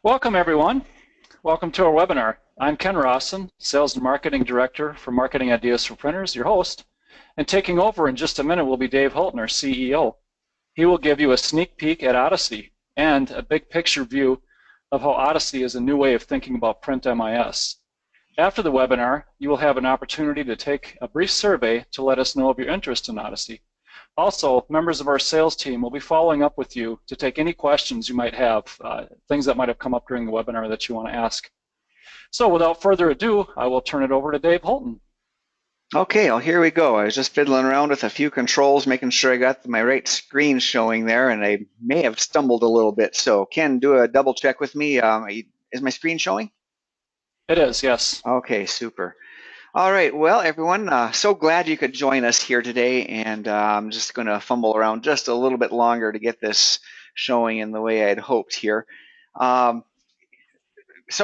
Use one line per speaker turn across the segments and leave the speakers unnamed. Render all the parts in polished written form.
Welcome, everyone. Welcome to our webinar. I'm Ken Rawson, Sales and Marketing Director for Marketing Ideas for Printers, your host. And taking over in just a minute will be Dave Holton, our CEO. He will give you a sneak peek at Odyssey and a big picture view of how Odyssey is a new way of thinking about print MIS. After the webinar, you will have an opportunity to take a brief survey to let us know of your interest in Odyssey. Also, members of our sales team will be following up with you to take any questions you might have, things that might have come up during the webinar that you want to ask. So without further ado, I will turn it over to Dave Holton.
Okay, well, here we go. I was just fiddling around with a few controls, making sure I got my right screen showing there, and I may have stumbled a little bit. So Ken, do a double check with me. Is my screen showing?
It is, yes.
Okay, super. All right, well, everyone, so glad you could join us here today, and I'm just going to fumble around just a little bit longer to get this showing in the way I'd hoped here. So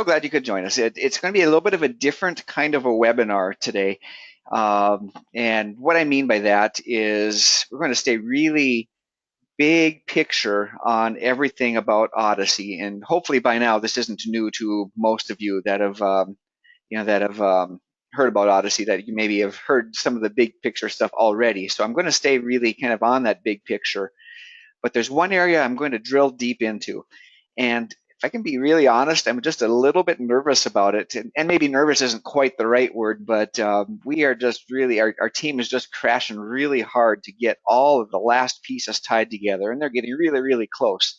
glad you could join us. It's going to be a little bit of a different kind of a webinar today. And what I mean by that is we're going to stay really big picture on everything about Odyssey. And hopefully by now this isn't new to most of you that have heard about Odyssey, that you maybe have heard some of the big picture stuff already. So I'm going to stay really kind of on that big picture. But there's one area I'm going to drill deep into. And if I can be really honest, I'm just a little bit nervous about it. And maybe nervous isn't quite the right word, but we are just really, our team is just crashing really hard to get all of the last pieces tied together. And they're getting really, really close.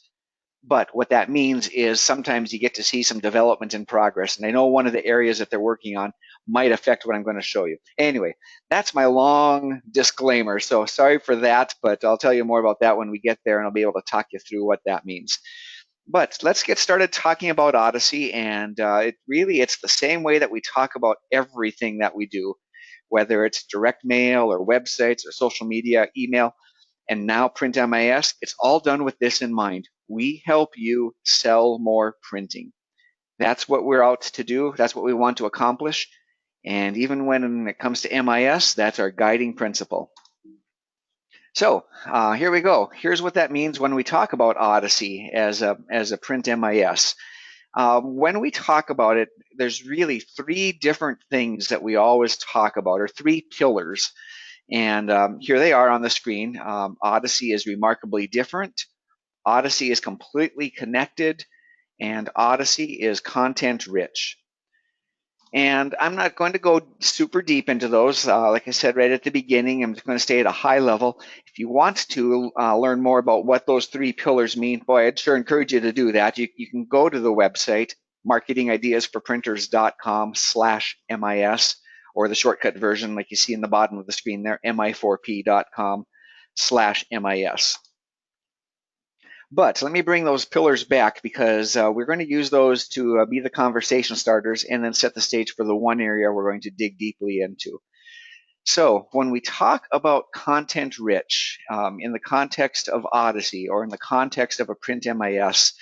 But what that means is sometimes you get to see some development in progress. And I know one of the areas that they're working on might affect what I'm going to show you. Anyway, that's my long disclaimer. So sorry for that, but I'll tell you more about that when we get there, and I'll be able to talk you through what that means. But let's get started talking about Odyssey. And it's the same way that we talk about everything that we do, whether it's direct mail or websites or social media, email, and now print MIS. It's all done with this in mind. We help you sell more printing. That's what we're out to do. That's what we want to accomplish. And even when it comes to MIS, that's our guiding principle. So here we go. Here's what that means when we talk about Odyssey as a print MIS. When we talk about it, there's really three different things that we always talk about, or three pillars. And here they are on the screen. Odyssey is remarkably different. Odyssey is completely connected. And Odyssey is content rich. And I'm not going to go super deep into those. Like I said right at the beginning, I'm just going to stay at a high level. If you want to learn more about what those three pillars mean, boy, I'd sure encourage you to do that. You can go to the website, marketingideasforprinters.com/MIS, or the shortcut version like you see in the bottom of the screen there, mi4p.com/MIS. But let me bring those pillars back, because we're going to use those to be the conversation starters and then set the stage for the one area we're going to dig deeply into. So when we talk about content rich in the context of Odyssey, or in the context of a print MIS,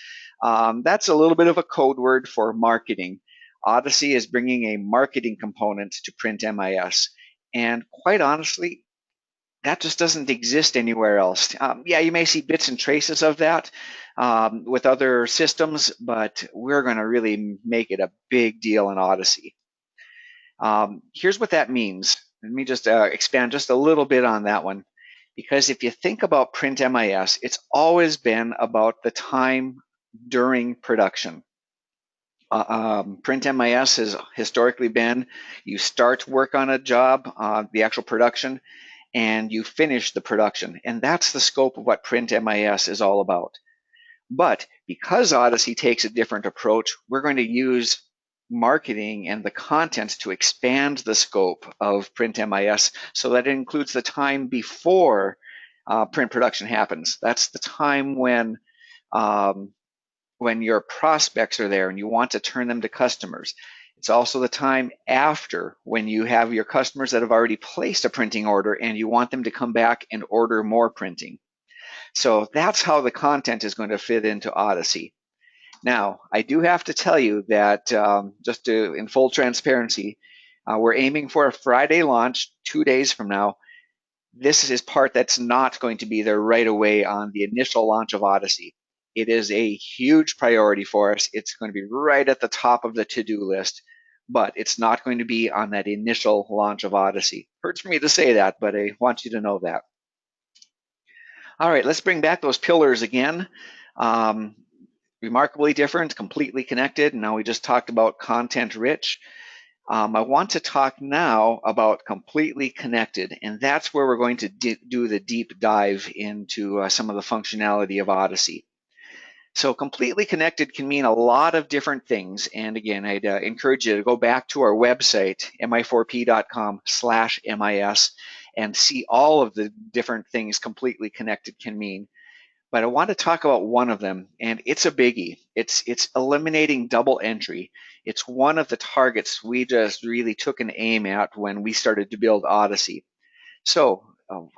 that's a little bit of a code word for marketing. Odyssey is bringing a marketing component to print MIS. And quite honestly, that just doesn't exist anywhere else. Yeah, you may see bits and traces of that with other systems, but we're going to really make it a big deal in Odyssey. Here's what that means. Let me just expand just a little bit on that one. Because if you think about print MIS, it's always been about the time during production. Print MIS has historically been, you start work on a job, the actual production, and you finish the production. And that's the scope of what print MIS is all about. But because Odyssey takes a different approach, we're going to use marketing and the content to expand the scope of print MIS so that it includes the time before print production happens. That's the time when your prospects are there and you want to turn them to customers. It's also the time after, when you have your customers that have already placed a printing order and you want them to come back and order more printing. So that's how the content is going to fit into Odyssey. Now, I do have to tell you that in full transparency, we're aiming for a Friday launch 2 days from now. This is part that's not going to be there right away on the initial launch of Odyssey. It is a huge priority for us. It's going to be right at the top of the to-do list, but it's not going to be on that initial launch of Odyssey. Hurts for me to say that, but I want you to know that. All right, let's bring back those pillars again. Um, Remarkably different, completely connected. Now we just talked about content rich. I want to talk now about completely connected, and that's where we're going to do the deep dive into some of the functionality of Odyssey. So completely connected can mean a lot of different things. And again, I'd encourage you to go back to our website, mi4p.com/MIS, and see all of the different things completely connected can mean. But I want to talk about one of them, and it's a biggie. It's eliminating double entry. It's one of the targets we just really took an aim at when we started to build Odyssey. So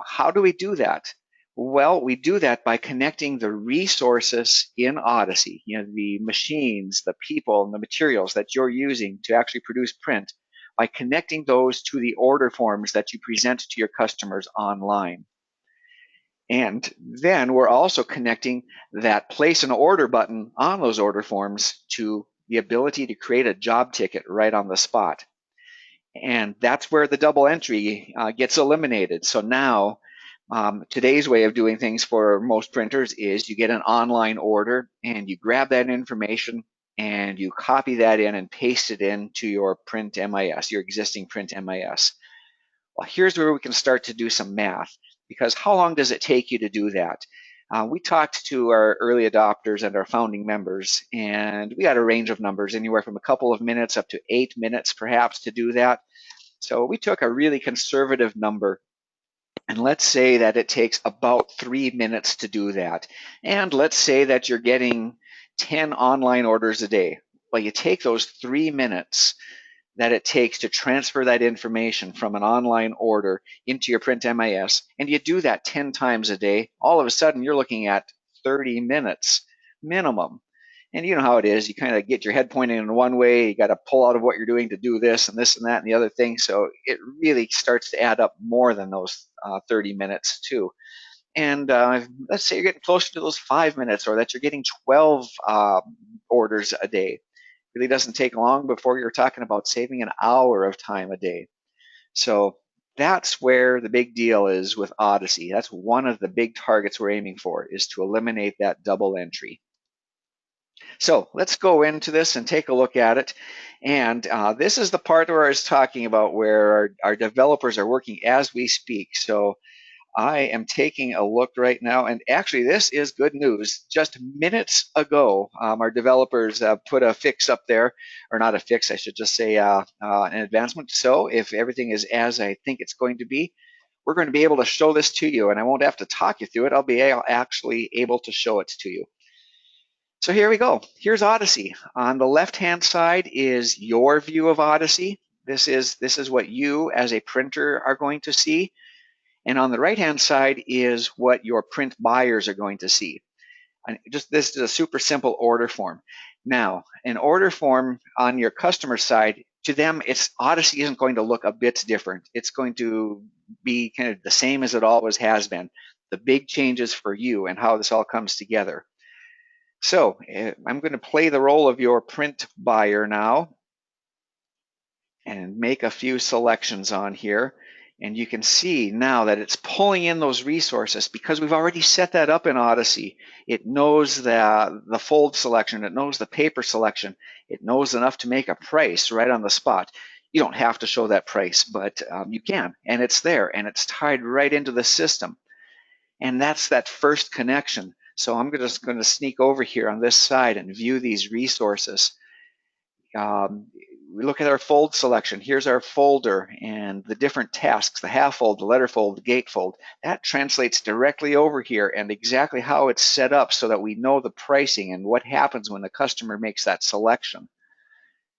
how do we do that? Well, we do that by connecting the resources in Odyssey, the machines, the people, and the materials that you're using to actually produce print, by connecting those to the order forms that you present to your customers online. And then we're also connecting that place an order button on those order forms to the ability to create a job ticket right on the spot. And that's where the double entry gets eliminated. So now, today's way of doing things for most printers is you get an online order and you grab that information and you copy that in and paste it into your print MIS, your existing print MIS. Well, here's where we can start to do some math, because how long does it take you to do that? We talked to our early adopters and our founding members, and we got a range of numbers, anywhere from a couple of minutes up to 8 minutes perhaps to do that. So we took a really conservative number, and let's say that it takes about 3 minutes to do that. And let's say that you're getting 10 online orders a day. Well, you take those 3 minutes that it takes to transfer that information from an online order into your print MIS, and you do that 10 times a day, all of a sudden you're looking at 30 minutes minimum. And you know how it is, you kind of get your head pointing in one way, you got to pull out of what you're doing to do this and this and that and the other thing. So it really starts to add up more than those 30 minutes too. And let's say you're getting closer to those 5 minutes, or that you're getting 12 orders a day. Really doesn't take long before you're talking about saving an hour of time a day. So that's where the big deal is with Odyssey. That's one of the big targets we're aiming for, is to eliminate that double entry. So let's go into this and take a look at it. And this is the part where I was talking about where our developers are working as we speak. So I am taking a look right now, and actually this is good news. Just minutes ago, our developers put a fix up there, or not a fix, I should just say an advancement. So if everything is as I think it's going to be, we're going to be able to show this to you, and I won't have to talk you through it. I'll be actually able to show it to you. So here we go. Here's Odyssey. On the left-hand side is your view of Odyssey. This is what you as a printer are going to see. And on the right-hand side is what your print buyers are going to see. And this is a super simple order form. Now, an order form on your customer side, to them, Odyssey isn't going to look a bit different. It's going to be kind of the same as it always has been. The big changes for you and how this all comes together. So I'm going to play the role of your print buyer now and make a few selections on here. And you can see now that it's pulling in those resources because we've already set that up in Odyssey. It knows the fold selection, it knows the paper selection, it knows enough to make a price right on the spot. You don't have to show that price, but you can, and it's there, and it's tied right into the system. And that's that first connection. So I'm just going to sneak over here on this side and view these resources. We look at our fold selection. Here's our folder and the different tasks, the half fold, the letter fold, the gate fold. That translates directly over here, and exactly how it's set up so that we know the pricing and what happens when the customer makes that selection.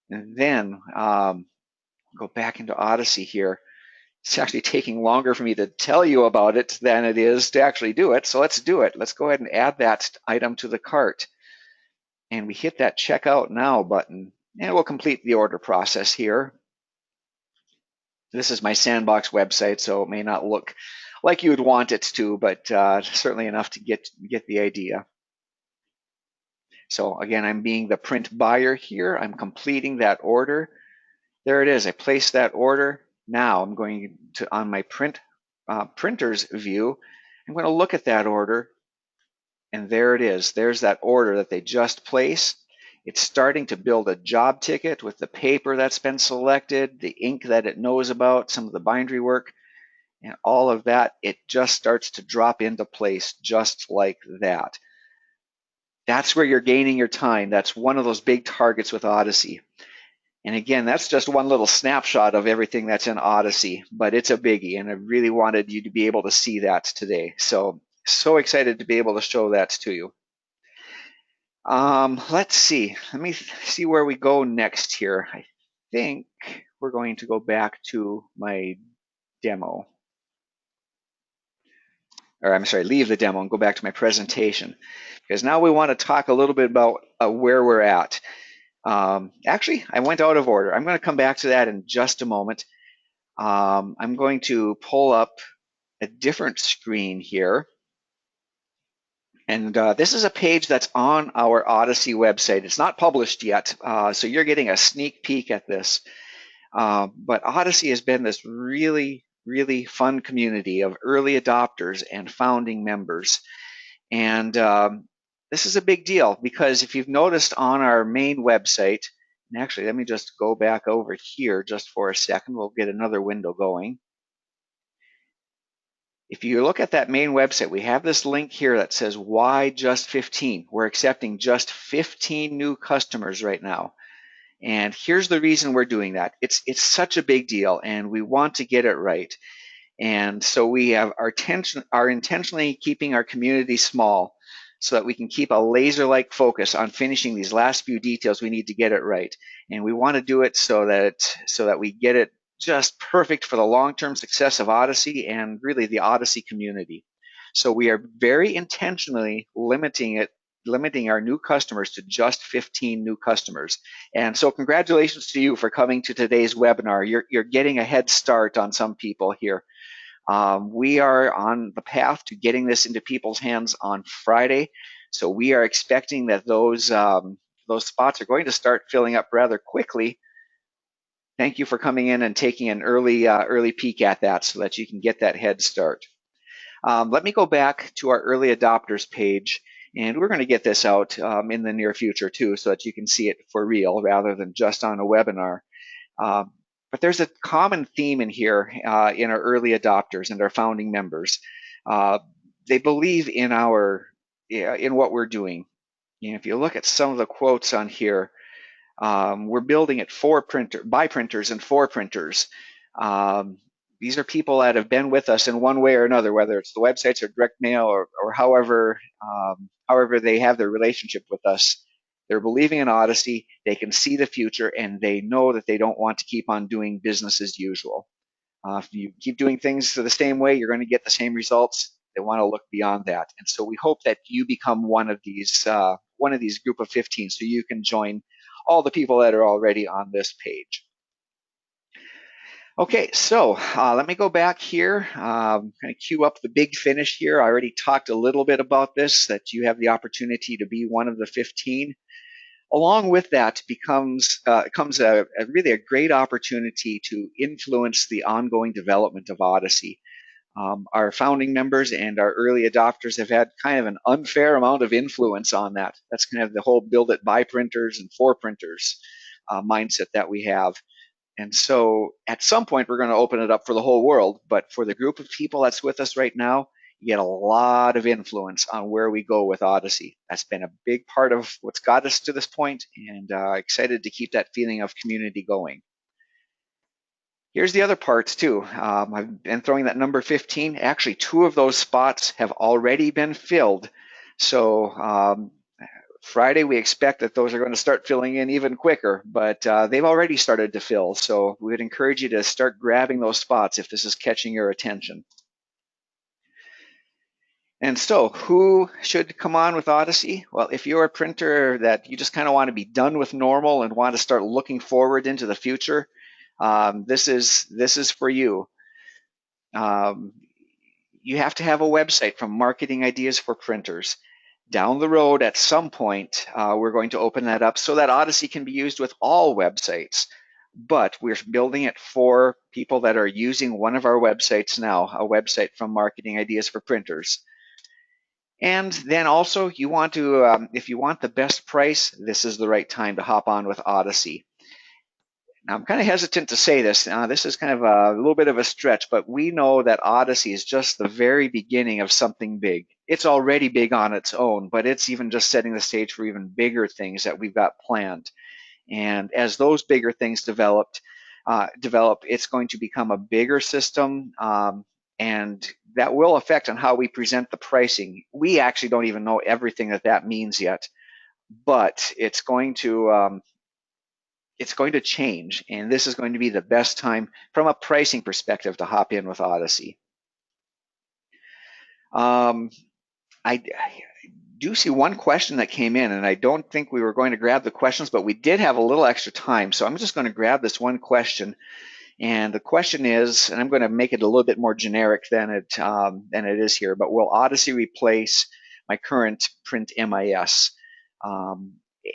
And then go back into Odyssey here. It's actually taking longer for me to tell you about it than it is to actually do it. So let's do it. Let's go ahead and add that item to the cart. And we hit that Checkout Now button. And we'll complete the order process here. This is my sandbox website, so it may not look like you would want it to, but certainly enough to get the idea. So again, I'm being the print buyer here. I'm completing that order. There it is. I placed that order. Now I'm going to, on my printer's view, I'm going to look at that order, and there it is. There's that order that they just placed. It's starting to build a job ticket with the paper that's been selected, the ink that it knows about, some of the bindery work, and all of that. It just starts to drop into place just like that. That's where you're gaining your time. That's one of those big targets with Odyssey. And again, that's just one little snapshot of everything that's in Odyssey, but it's a biggie, and I really wanted you to be able to see that today. So excited to be able to show that to you. Let's see. Let me see where we go next here. I think we're going to go back to my demo. Or I'm sorry, leave the demo and go back to my presentation, because now we want to talk a little bit about where we're at. Actually, I went out of order. I'm going to come back to that in just a moment. I'm going to pull up a different screen here. And this is a page that's on our Odyssey website. It's not published yet, so you're getting a sneak peek at this. But Odyssey has been this really, really fun community of early adopters and founding members. And this is a big deal, because if you've noticed on our main website, and actually let me just go back over here just for a second, we'll get another window going. If you look at that main website, we have this link here that says, why just 15? We're accepting just 15 new customers right now. And here's the reason we're doing that. It's such a big deal, and we want to get it right. And so we have are intentionally keeping our community small so that we can keep a laser-like focus on finishing these last few details we need to get it right. And we want to do it so that we get it just perfect for the long-term success of Odyssey and really the Odyssey community. So we are very intentionally limiting our new customers to just 15 new customers. And so congratulations to you for coming to today's webinar. You're getting a head start on some people here. We are on the path to getting this into people's hands on Friday. So we are expecting that those spots are going to start filling up rather quickly. Thank you for coming in and taking an early peek at that so that you can get that head start. Let me go back to our early adopters page, and we're going to get this out in the near future too, so that you can see it for real rather than just on a webinar. But there's a common theme in here in our early adopters and our founding members. They believe in in what we're doing. And if you look at some of the quotes on here, we're building it by printers and for printers. These are people that have been with us in one way or another, whether it's the websites or direct mail or however they have their relationship with us. They're believing in Odyssey, they can see the future, and they know that they don't want to keep on doing business as usual. If you keep doing things the same way, you're going to get the same results. They want to look beyond that. And so we hope that you become one of these group of 15, so you can join all the people that are already on this page. Okay, so let me go back here, kind of cue up the big finish here. I already talked a little bit about this, that you have the opportunity to be one of the 15. Along with that comes really a great opportunity to influence the ongoing development of Odyssey. Our founding members and our early adopters have had kind of an unfair amount of influence on that. That's kind of the whole build it by printers and for printers mindset that we have. And so at some point, we're going to open it up for the whole world. But for the group of people that's with us right now, you get a lot of influence on where we go with Odyssey. That's been a big part of what's got us to this point, and excited to keep that feeling of community going. Here's the other parts too. I've been throwing that number 15. Actually, 2 of those spots have already been filled. So Friday, we expect that those are going to start filling in even quicker, but they've already started to fill. So we would encourage you to start grabbing those spots if this is catching your attention. And so who should come on with Odyssey? Well, if you're a printer that you just kind of want to be done with normal and want to start looking forward into the future, this is for you. You have to have a website from Marketing Ideas for Printers. Down the road, at some point, we're going to open that up so that Odyssey can be used with all websites. But we're building it for people that are using one of our websites now, a website from Marketing Ideas for Printers. And then also, you want to, if you want the best price, this is the right time to hop on with Odyssey. Now, I'm kind of hesitant to say this. This is kind of a little bit of a stretch, but we know that Odyssey is just the very beginning of something big. It's already big on its own, but it's even just setting the stage for even bigger things that we've got planned. And as those bigger things develop, it's going to become a bigger system, and that will affect on how we present the pricing. We actually don't even know everything that means yet, but it's going to change, and this is going to be the best time from a pricing perspective to hop in with Odyssey. I do see one question that came in, and I don't think we were going to grab the questions, but we did have a little extra time, so I'm just going to grab this one question. And the question is, and I'm going to make it a little bit more generic than it is here, but will Odyssey replace my current print MIS?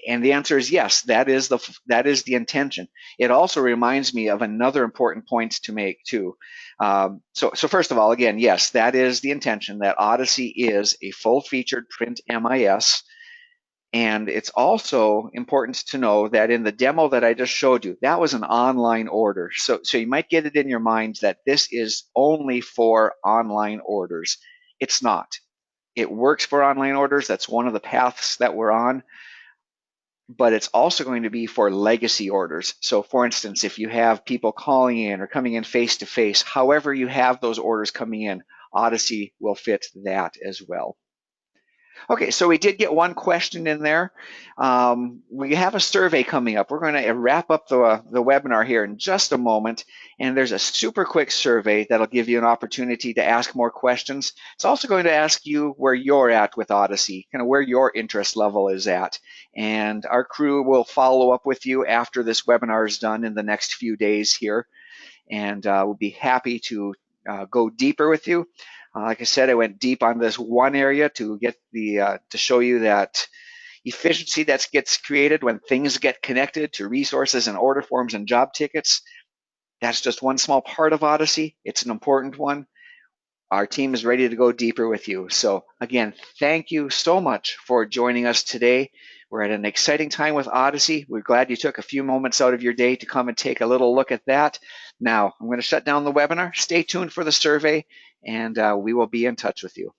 And the answer is yes. That is the intention. It also reminds me of another important point to make too. So first of all, again, yes, that is the intention. That Odyssey is a full-featured print MIS. And it's also important to know that in the demo that I just showed you, that was an online order. So you might get it in your mind that this is only for online orders. It's not. It works for online orders. That's one of the paths that we're on. But it's also going to be for legacy orders. So for instance, if you have people calling in or coming in face-to-face, however you have those orders coming in, Odyssey will fit that as well. Okay, so we did get one question in there. We have a survey coming up. We're going to wrap up the webinar here in just a moment, and there's a super quick survey that'll give you an opportunity to ask more questions. It's also going to ask you where you're at with Odyssey, kind of where your interest level is at. And our crew will follow up with you after this webinar is done in the next few days here, and we'll be happy to go deeper with you. Like I said, I went deep on this one area to get to show you that efficiency that gets created when things get connected to resources and order forms and job tickets. That's just one small part of Odyssey. It's an important one. Our team is ready to go deeper with you. So again, thank you so much for joining us today. We're at an exciting time with Odyssey. We're glad you took a few moments out of your day to come and take a little look at that. Now, I'm going to shut down the webinar. Stay tuned for the survey, and we will be in touch with you.